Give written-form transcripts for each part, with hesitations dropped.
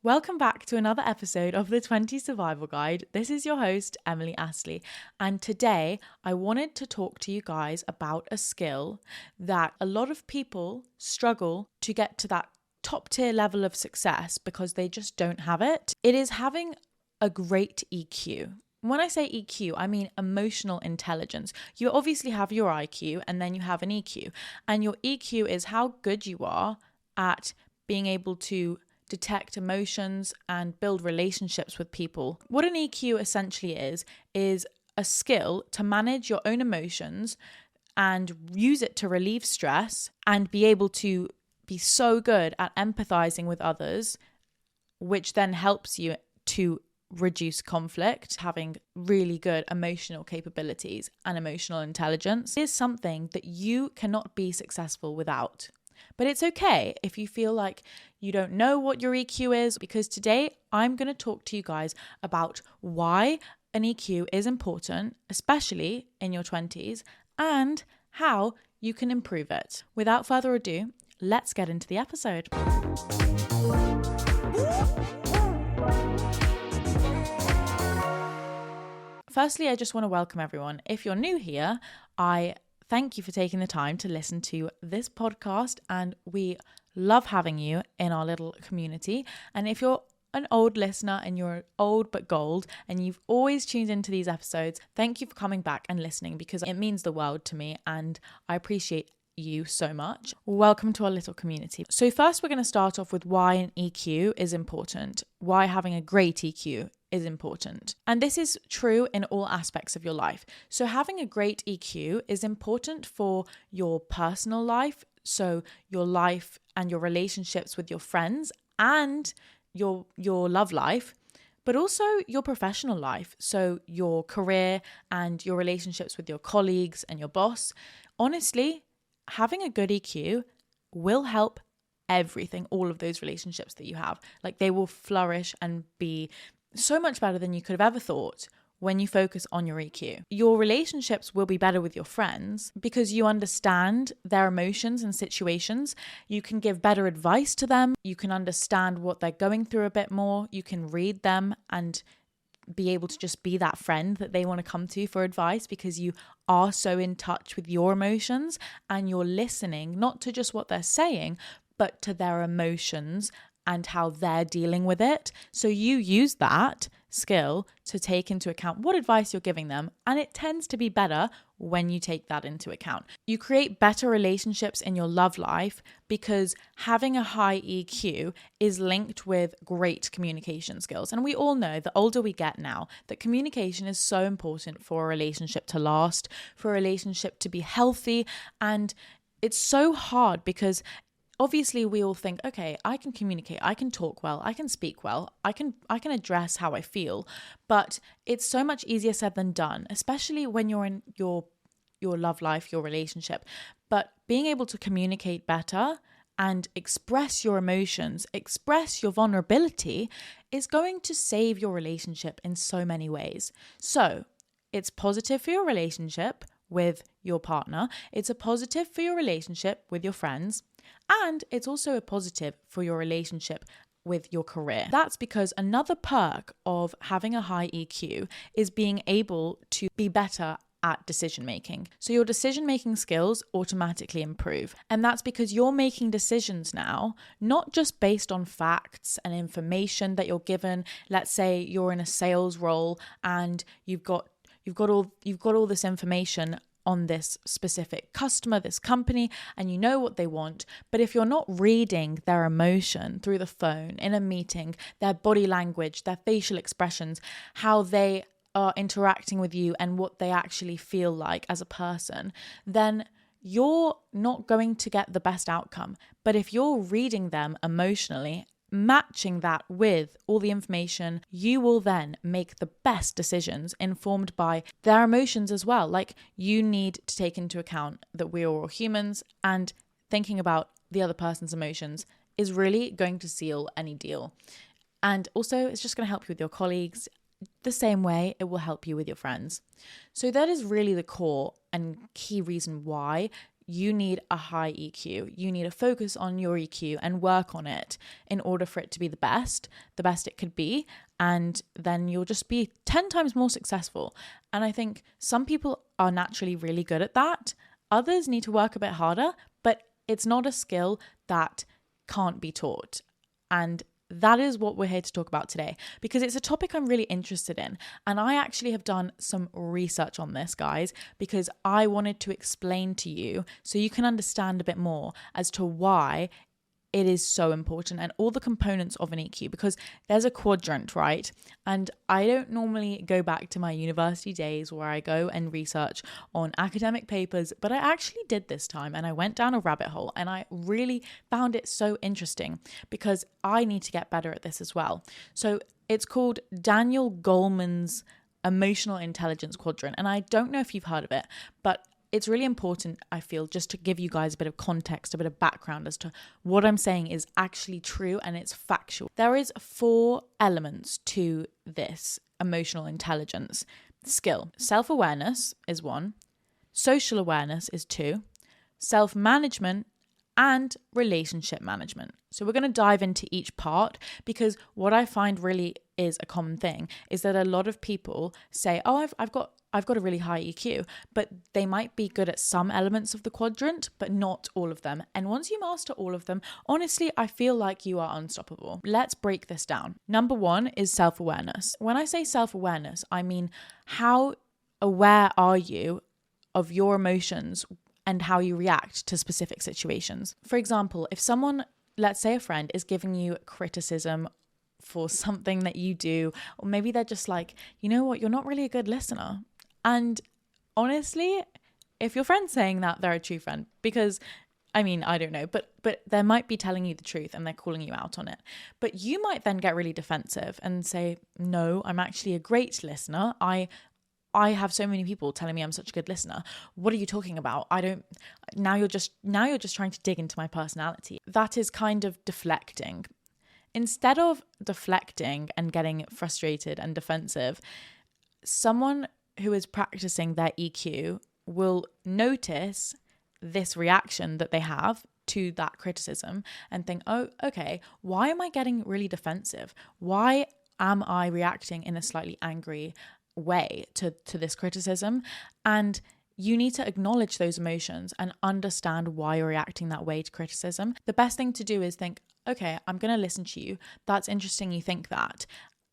Welcome back to another episode of the 20 Survival Guide. This is your host, Emily Astley, and today I wanted to talk to you guys about a skill that a lot of people struggle to get to that top tier level of success because they just don't have it. It is having a great EQ. When I say EQ, I mean emotional intelligence. You obviously have your IQ and then you have an EQ, and your EQ is how good you are at being able to detect emotions and build relationships with people. What an EQ essentially is a skill to manage your own emotions and use it to relieve stress and be able to be so good at empathizing with others, which then helps you to reduce conflict. Having really good emotional capabilities and emotional intelligence is something that you cannot be successful without. But it's okay if you feel like you don't know what your EQ is, because today I'm going to talk to you guys about why an EQ is important, especially in your 20s, and how you can improve it. Without further ado, let's get into the episode. Firstly, I just want to welcome everyone. If you're new here, I thank you for taking the time to listen to this podcast, and we love having you in our little community. And if you're an old listener and you're old but gold and you've always tuned into these episodes, thank you for coming back and listening, because it means the world to me and I appreciate you so much. Welcome to our little community. So first, we're going to start off with why an EQ is important, why having a great EQ is important. And this is true in all aspects of your life. So having a great EQ is important for your personal life, so your life and your relationships with your friends and your love life, but also your professional life, so your career and your relationships with your colleagues and your boss. Honestly, having a good EQ will help everything, all of those relationships that you have. Like, they will flourish and be so much better than you could have ever thought when you focus on your EQ. Your relationships will be better with your friends because you understand their emotions and situations. You can give better advice to them. You can understand what they're going through a bit more. You can read them and be able to just be that friend that they want to come to for advice, because you are so in touch with your emotions and you're listening not to just what they're saying, but to their emotions and how they're dealing with it. So you use that skill to take into account what advice you're giving them, and it tends to be better when you take that into account. You create better relationships in your love life because having a high EQ is linked with great communication skills. And we all know, the older we get now, that communication is so important for a relationship to last, for a relationship to be healthy. And it's so hard because obviously we all think, okay, I can communicate, I can talk well, I can speak well, I can address how I feel, but it's so much easier said than done, especially when you're in your love life, your relationship. But being able to communicate better and express your emotions, express your vulnerability, is going to save your relationship in so many ways. So it's positive for your relationship with your partner, it's a positive for your relationship with your friends, and it's also a positive for your relationship with your career. That's because another perk of having a high EQ is being able to be better at decision making. So your decision making skills automatically improve. And that's because you're making decisions now, not just based on facts and information that you're given. Let's say you're in a sales role and you've got all this information on this specific customer, this company, and you know what they want. But if you're not reading their emotion through the phone, in a meeting, their body language, their facial expressions, how they are interacting with you and what they actually feel like as a person, then you're not going to get the best outcome. But if you're reading them emotionally, matching that with all the information, you will then make the best decisions informed by their emotions as well. Like, you need to take into account that we are all humans, and thinking about the other person's emotions is really going to seal any deal. And also, it's just going to help you with your colleagues the same way it will help you with your friends. So that is really the core and key reason why you need a high EQ. You need to focus on your EQ and work on it in order for it to be the best it could be. And then you'll just be 10 times more successful. And I think some people are naturally really good at that. Others need to work a bit harder, but it's not a skill that can't be taught. And that is what we're here to talk about today, because it's a topic I'm really interested in. And I actually have done some research on this, guys, because I wanted to explain to you so you can understand a bit more as to why it is so important and all the components of an EQ, because there's a quadrant, right? And I don't normally go back to my university days where I go and research on academic papers, but I actually did this time, and I went down a rabbit hole and I really found it so interesting because I need to get better at this as well. So it's called Daniel Goleman's Emotional Intelligence Quadrant. And I don't know if you've heard of it, but it's really important, I feel, just to give you guys a bit of context, a bit of background as to what I'm saying is actually true and it's factual. There is 4 elements to this emotional intelligence skill. Self-awareness is 1, social awareness is 2, self-management and relationship management. So we're going to dive into each part, because what I find really is a common thing is that a lot of people say, oh, I've got a really high EQ, but they might be good at some elements of the quadrant, but not all of them. And once you master all of them, honestly, I feel like you are unstoppable. Let's break this down. Number 1 is self-awareness. When I say self-awareness, I mean, how aware are you of your emotions and how you react to specific situations? For example, if someone, let's say a friend, is giving you criticism for something that you do, or maybe they're just like, you know what, you're not really a good listener. And honestly, if your friend's saying that, they're a true friend, because I mean, I don't know, but they might be telling you the truth and they're calling you out on it. But you might then get really defensive and say, no, I'm actually a great listener. I have so many people telling me I'm such a good listener. What are you talking about? Now you're just trying to dig into my personality. That is kind of deflecting. Instead of deflecting and getting frustrated and defensive, someone who is practicing their EQ will notice this reaction that they have to that criticism and think, oh, okay, why am I getting really defensive? Why am I reacting in a slightly angry way to this criticism? And you need to acknowledge those emotions and understand why you're reacting that way to criticism. The best thing to do is think, okay, I'm going to listen to you. That's interesting you think that.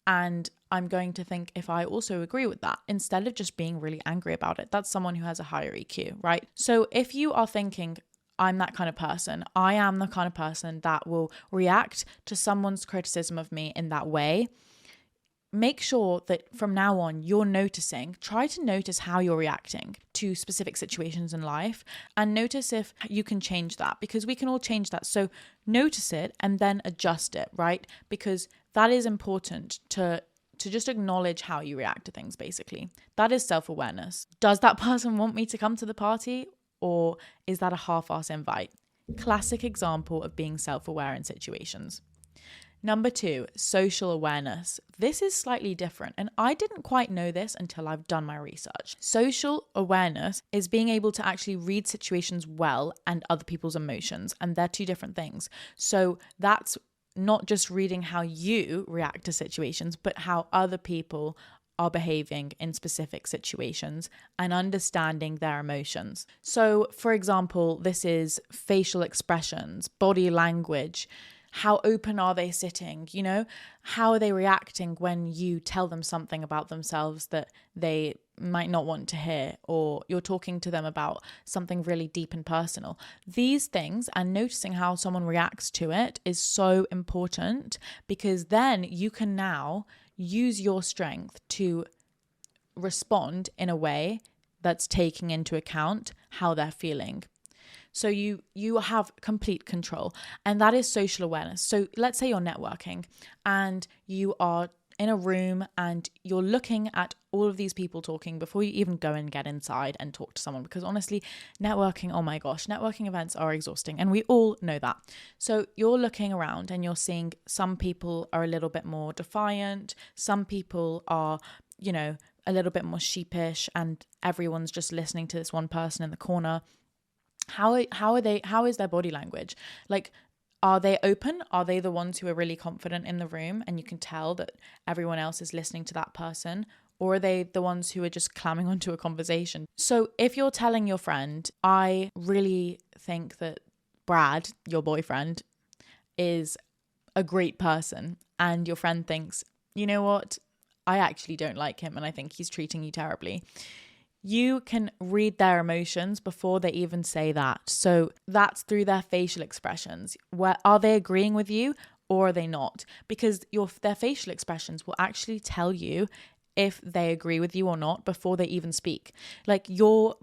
And I'm going to think if I also agree with that, instead of just being really angry about it. That's someone who has a higher EQ, right? So if you are thinking, I'm that kind of person, I am the kind of person that will react to someone's criticism of me in that way, make sure that from now on try to notice how you're reacting to specific situations in life and notice if you can change that, because we can all change that. So notice it and then adjust it, right? Because that is important to just acknowledge how you react to things, basically. That is self-awareness. Does that person want me to come to the party, or is that a half-ass invite? Classic example of being self-aware in situations. Number 2, social awareness. This is slightly different, and I didn't quite know this until I've done my research. Social awareness is being able to actually read situations well and other people's emotions, and they're 2 different things. So that's not just reading how you react to situations, but how other people are behaving in specific situations and understanding their emotions. So, for example, this is facial expressions, body language. How open are they sitting? You know, how are they reacting when you tell them something about themselves that they might not want to hear, or you're talking to them about something really deep and personal? These things and noticing how someone reacts to it is so important, because then you can now use your strength to respond in a way that's taking into account how they're feeling. So you have complete control, and that is social awareness. So let's say you're networking and you are in a room and you're looking at all of these people talking before you even go and get inside and talk to someone, because honestly, networking, oh my gosh, networking events are exhausting, and we all know that. So you're looking around and you're seeing some people are a little bit more defiant, some people are, you know, a little bit more sheepish, and everyone's just listening to this one person in the corner. How is their body language? Like, are they open? Are they the ones who are really confident in the room and you can tell that everyone else is listening to that person? Or are they the ones who are just clamming onto a conversation? So if you're telling your friend, I really think that Brad, your boyfriend, is a great person, and your friend thinks, you know what, I actually don't like him and I think he's treating you terribly. You can read their emotions before they even say that. So that's through their facial expressions. Where are they agreeing with you or are they not? Because their facial expressions will actually tell you if they agree with you or not before they even speak. Like your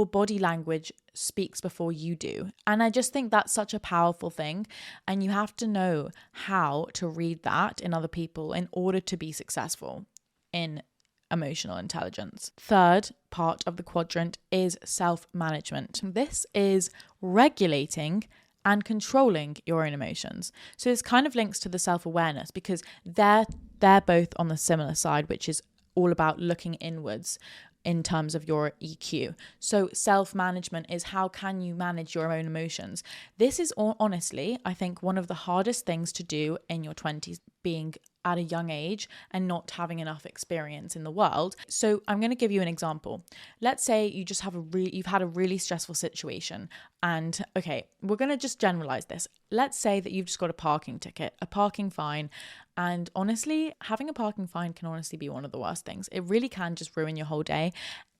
body language speaks before you do. And I just think that's such a powerful thing. And you have to know how to read that in other people in order to be successful in emotional intelligence. Third part of the quadrant is self-management. This is regulating and controlling your own emotions. So this kind of links to the self-awareness because they're both on the similar side, which is all about looking inwards in terms of your EQ. So self-management is how can you manage your own emotions. This is honestly, I think, one of the hardest things to do in your 20s, being at a young age and not having enough experience in the world. So I'm going to give you an example. Let's say you just have you've had a really stressful situation, and okay, we're going to just generalize this. Let's say that you've just got a parking ticket, a parking fine, and honestly, having a parking fine can honestly be one of the worst things. It really can just ruin your whole day,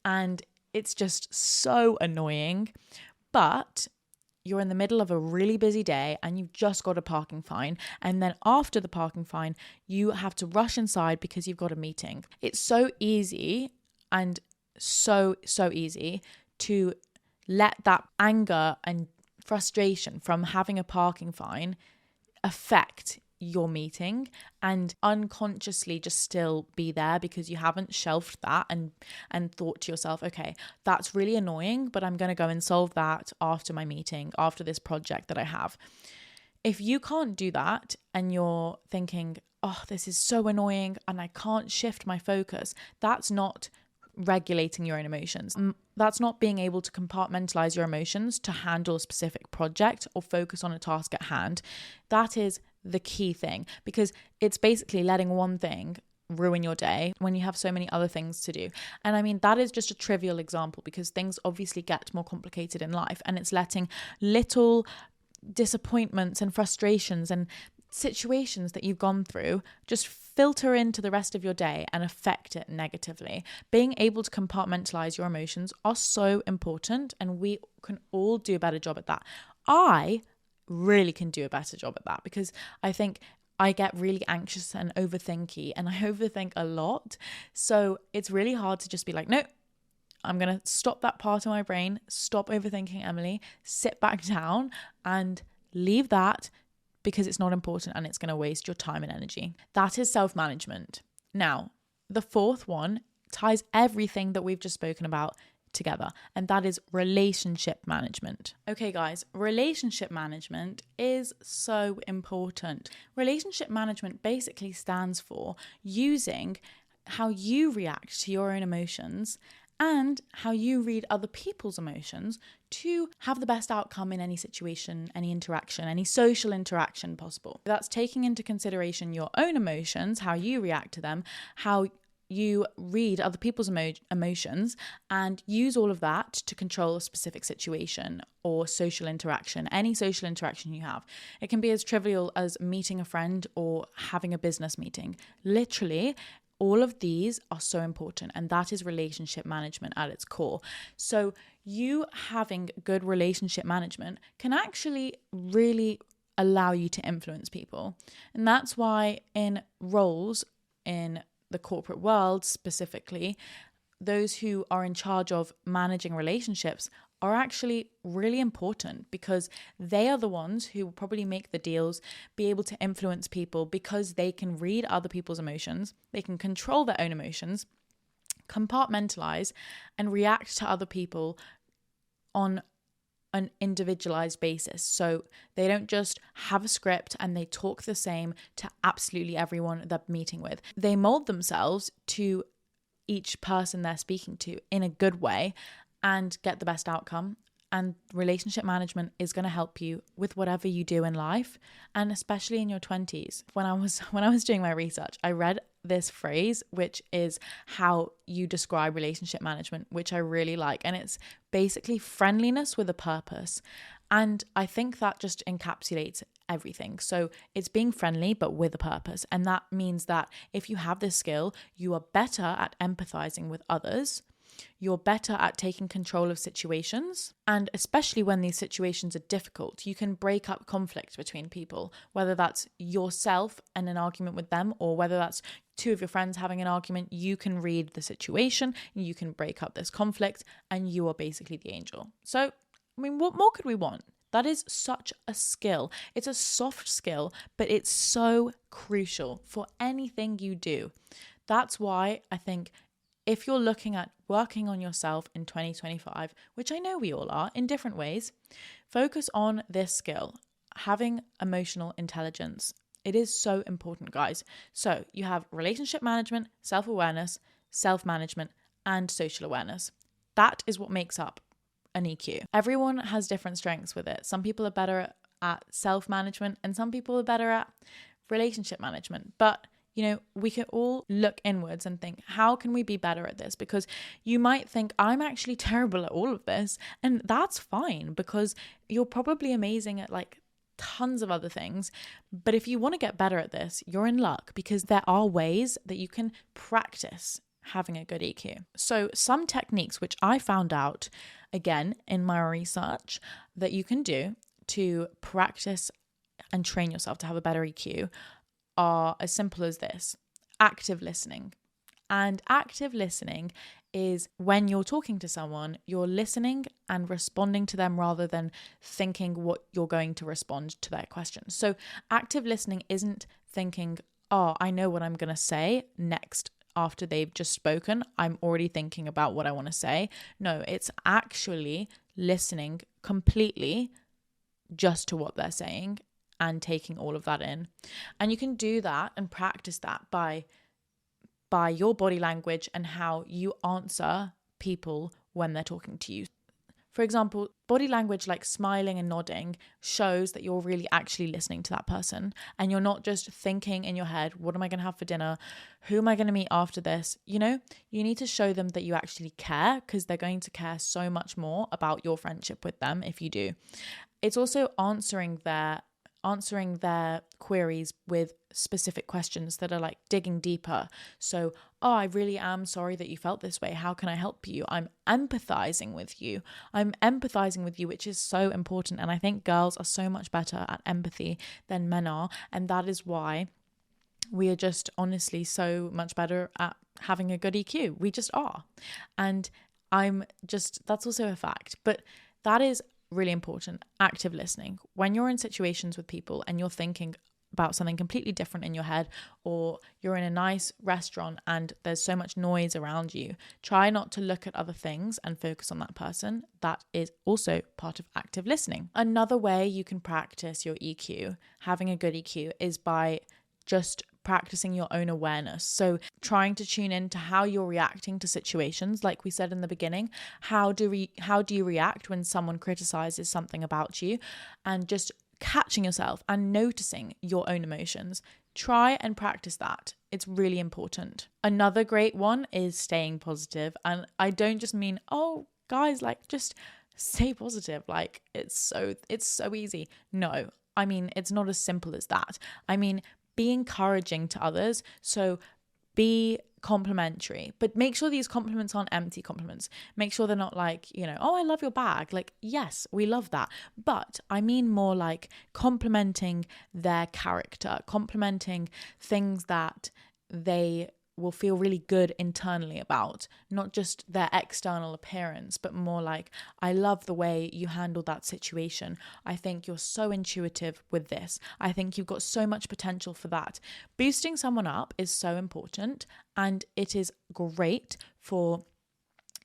and it's just so annoying. But you're in the middle of a really busy day and you've just got a parking fine. And then after the parking fine, you have to rush inside because you've got a meeting. It's so easy and so easy to let that anger and frustration from having a parking fine affect your meeting and unconsciously just still be there because you haven't shelved that and thought to yourself, okay, that's really annoying, but I'm going to go and solve that after my meeting, after this project that I have. If you can't do that and you're thinking, oh, this is so annoying and I can't shift my focus, that's not regulating your own emotions. That's not being able to compartmentalize your emotions to handle a specific project or focus on a task at hand. That is the key thing, because it's basically letting one thing ruin your day when you have so many other things to do. And I mean, that is just a trivial example because things obviously get more complicated in life, and it's letting little disappointments and frustrations and situations that you've gone through just filter into the rest of your day and affect it negatively. Being able to compartmentalize your emotions are so important, and we can all do a better job at that. I really can do a better job at that because I think I get really anxious and overthinky, and I overthink a lot. So it's really hard to just be like, no, I'm going to stop that part of my brain, stop overthinking, Emily, sit back down and leave that because it's not important and it's going to waste your time and energy. That is self-management. Now, the fourth one ties everything that we've just spoken about together, and that is relationship management. Okay, guys, relationship management is so important. Relationship management basically stands for using how you react to your own emotions and how you read other people's emotions to have the best outcome in any situation, any interaction, any social interaction possible. That's taking into consideration your own emotions, how you react to them, how you read other people's emotions, and use all of that to control a specific situation or social interaction, any social interaction you have. It can be as trivial as meeting a friend or having a business meeting. Literally, all of these are so important, and that is relationship management at its core. So you having good relationship management can actually really allow you to influence people. And that's why in roles in the corporate world specifically, those who are in charge of managing relationships are actually really important because they are the ones who will probably make the deals, be able to influence people because they can read other people's emotions, they can control their own emotions, compartmentalize, and react to other people on an individualized basis. So they don't just have a script and they talk the same to absolutely everyone they're meeting with. They mold themselves to each person they're speaking to in a good way and get the best outcome. And relationship management is going to help you with whatever you do in life, and especially in your 20s. When I was doing my research, I read this phrase, which is how you describe relationship management, which I really like. And it's basically friendliness with a purpose. And I think that just encapsulates everything. So it's being friendly, but with a purpose. And that means that if you have this skill, you are better at empathizing with others. You're better at taking control of situations. And especially when these situations are difficult, you can break up conflict between people, whether that's yourself and an argument with them, or whether that's two of your friends having an argument. You can read the situation, you can break up this conflict, and you are basically the angel. So, I mean, what more could we want? That is such a skill. It's a soft skill, but it's so crucial for anything you do. That's why I think if you're looking at working on yourself in 2025, which I know we all are in different ways, focus on this skill, having emotional intelligence. It is so important, guys. So you have relationship management, self-awareness, self-management, and social awareness. That is what makes up an EQ. Everyone has different strengths with it. Some people are better at self-management and some people are better at relationship management. But we can all look inwards and think, how can we be better at this? Because you might think, I'm actually terrible at all of this. And that's fine, because you're probably amazing at like tons of other things. But if you want to get better at this, you're in luck, because there are ways that you can practice having a good EQ. So some techniques which I found out, again, in my research, that you can do to practice and train yourself to have a better EQ are as simple as this: active listening. And active listening is when you're talking to someone, you're listening and responding to them rather than thinking what you're going to respond to their questions. So active listening isn't thinking, oh, I know what I'm going to say next after they've just spoken. I'm already thinking about what I want to say. No, it's actually listening completely just to what they're saying and taking all of that in. And you can do that and practice that by your body language and how you answer people when they're talking to you. For example, body language like smiling and nodding shows that you're really actually listening to that person, and you're not just thinking in your head, what am I going to have for dinner? Who am I going to meet after this? You need to show them that you actually care, because they're going to care so much more about your friendship with them if you do. It's also answering their queries with specific questions that are like digging deeper. So, oh, I really am sorry that you felt this way. How can I help you? I'm empathizing with you, which is so important. And I think girls are so much better at empathy than men are. And that is why we are just honestly so much better at having a good EQ. We just are. And that's also a fact. But that is really important. Active listening. When you're in situations with people and you're thinking about something completely different in your head, or you're in a nice restaurant and there's so much noise around you, try not to look at other things and focus on that person. That is also part of active listening. Another way you can practice your EQ, having a good EQ, is by just practicing your own awareness. So trying to tune into how you're reacting to situations. Like we said in the beginning, how do you react when someone criticizes something about you, and just catching yourself and noticing your own emotions. Try and practice that. It's really important. Another great one is staying positive. And I don't just mean, oh, guys, like just stay positive. Like it's so easy. No, I mean, it's not as simple as that. I mean, be encouraging to others. So be complimentary, but make sure these compliments aren't empty compliments. Make sure they're not like, oh, I love your bag. Like, yes, we love that. But I mean more like complimenting their character, complimenting things that they will feel really good internally about, not just their external appearance, but more like, I love the way you handled that situation. I think you're so intuitive with this. I think you've got so much potential for that. Boosting someone up is so important, and it is great for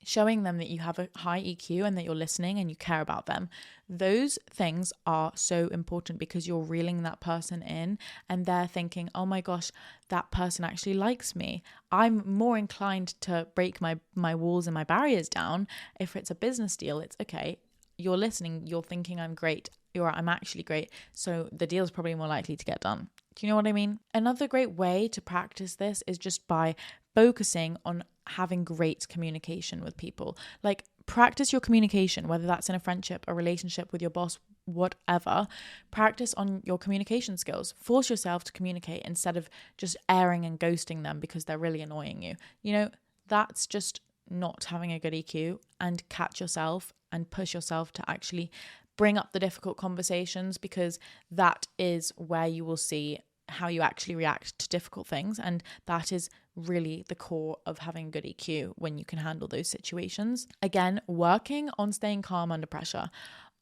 showing them that you have a high EQ and that you're listening and you care about them. Those things are so important, because you're reeling that person in and they're thinking, oh my gosh, that person actually likes me. I'm more inclined to break my walls and my barriers down. If it's a business deal, it's okay. you're listening, you're thinking I'm great, or I'm actually great, so the deal's probably more likely to get done. Do you know what I mean? Another great way to practice this is just by focusing on having great communication with people. Like, practice your communication, whether that's in a friendship, a relationship with your boss, whatever. Practice on your communication skills. Force yourself to communicate instead of just airing and ghosting them because they're really annoying you. You know, that's just not having a good EQ. And catch yourself and push yourself to actually bring up the difficult conversations, because that is where you will see how you actually react to difficult things. And that is really the core of having good EQ, when you can handle those situations. Again, working on staying calm under pressure.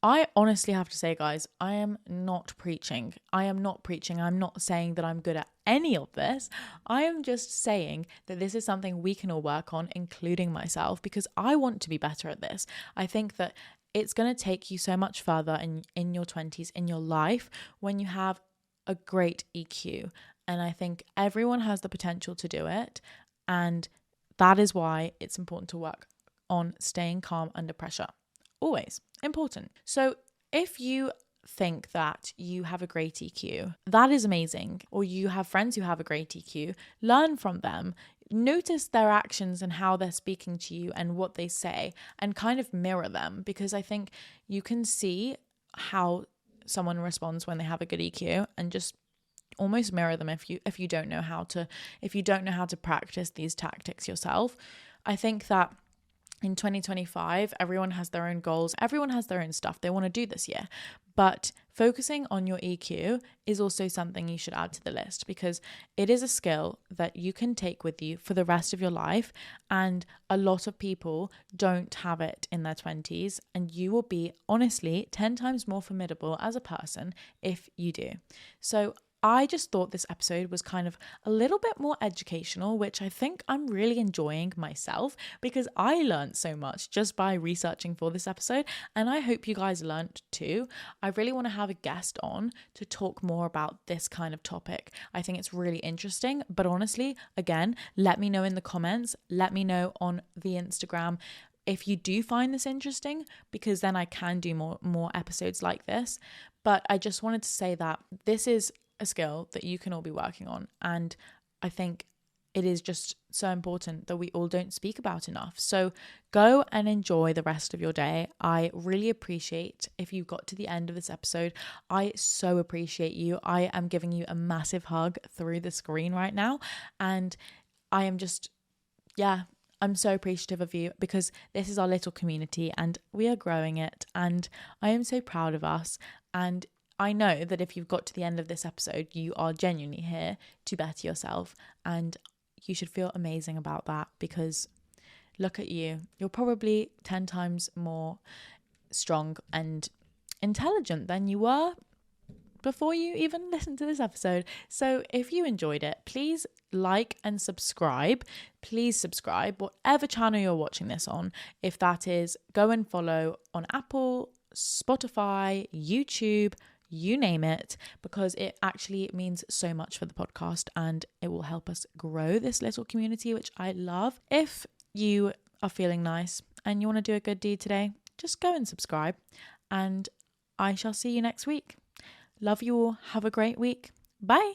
I honestly have to say, guys, I am not preaching. I'm not saying that I'm good at any of this. I am just saying that this is something we can all work on, including myself, because I want to be better at this. I think that it's going to take you so much further in your 20s, in your life, when you have a great EQ. And I think everyone has the potential to do it. And that is why it's important to work on staying calm under pressure. Always important. So if you think that you have a great EQ, that is amazing. Or you have friends who have a great EQ, learn from them. Notice their actions and how they're speaking to you and what they say, and kind of mirror them, because I think you can see how someone responds when they have a good EQ, and just almost mirror them if you don't know how to practice these tactics yourself. I think that in 2025, everyone has their own goals. Everyone has their own stuff they want to do this year. But focusing on your EQ is also something you should add to the list, because it is a skill that you can take with you for the rest of your life. And a lot of people don't have it in their 20s. And you will be, honestly, 10 times more formidable as a person if you do. So I just thought this episode was kind of a little bit more educational, which I think I'm really enjoying myself, because I learned so much just by researching for this episode, and I hope you guys learned too. I really want to have a guest on to talk more about this kind of topic. I think it's really interesting, but honestly, again, let me know in the comments, let me know on the Instagram if you do find this interesting, because then I can do more episodes like this. But I just wanted to say that this is a skill that you can all be working on, and I think it is just so important that we all don't speak about enough. So go and enjoy the rest of your day. I really appreciate if you got to the end of this episode. I so appreciate you. I am giving you a massive hug through the screen right now, and I am just, I'm so appreciative of you, because this is our little community and we are growing it, and I am so proud of us. And I know that if you've got to the end of this episode, you are genuinely here to better yourself, and you should feel amazing about that, because look at you. You're probably 10 times more strong and intelligent than you were before you even listened to this episode. So if you enjoyed it, please like and subscribe. Please subscribe, whatever channel you're watching this on. If that is, go and follow on Apple, Spotify, YouTube, you name it, because it actually means so much for the podcast and it will help us grow this little community, which I love. If you are feeling nice and you want to do a good deed today, just go and subscribe, and I shall see you next week. Love you all. Have a great week. Bye.